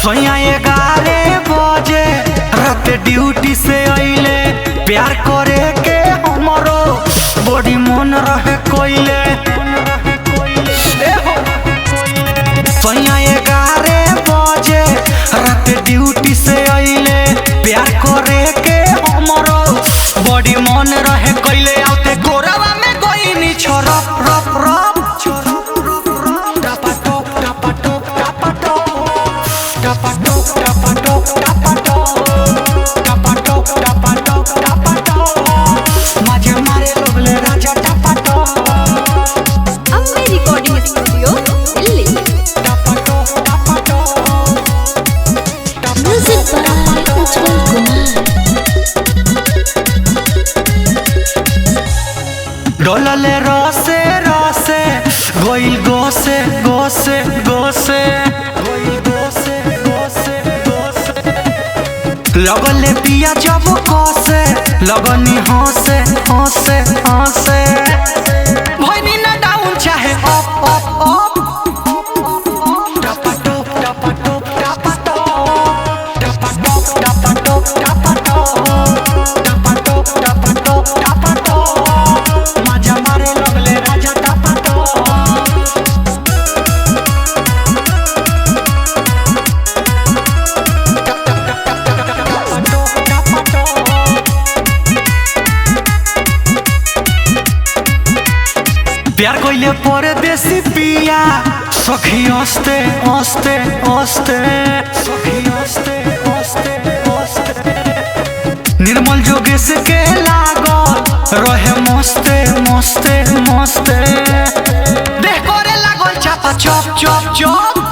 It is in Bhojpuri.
सोया 11 बजे रात ड्यूटी से अइले प्यार करे के हमरो बड़ी मन रहे कोइले। सोया 11 बजे रात ड्यूटी से अइले प्यार करे के हमरो बड़ी मन रहे कोइले। आउते गोरवा में गोइनी छोरप रप रप डोलले रसे रसे गोइल गोसे गोसे गोसे लगले पिया जब कोसे लगनी हंसे हंसे हंसे भइनी ना डाउन चाहे अप अप अप प्यार कोइले परदेसी पिया सखी हंसते हंसते हंसते निर्मल जोगेश के लागल रहे मस्ते मस्ते मस्ते देख करे लागल चापा चप चप चप।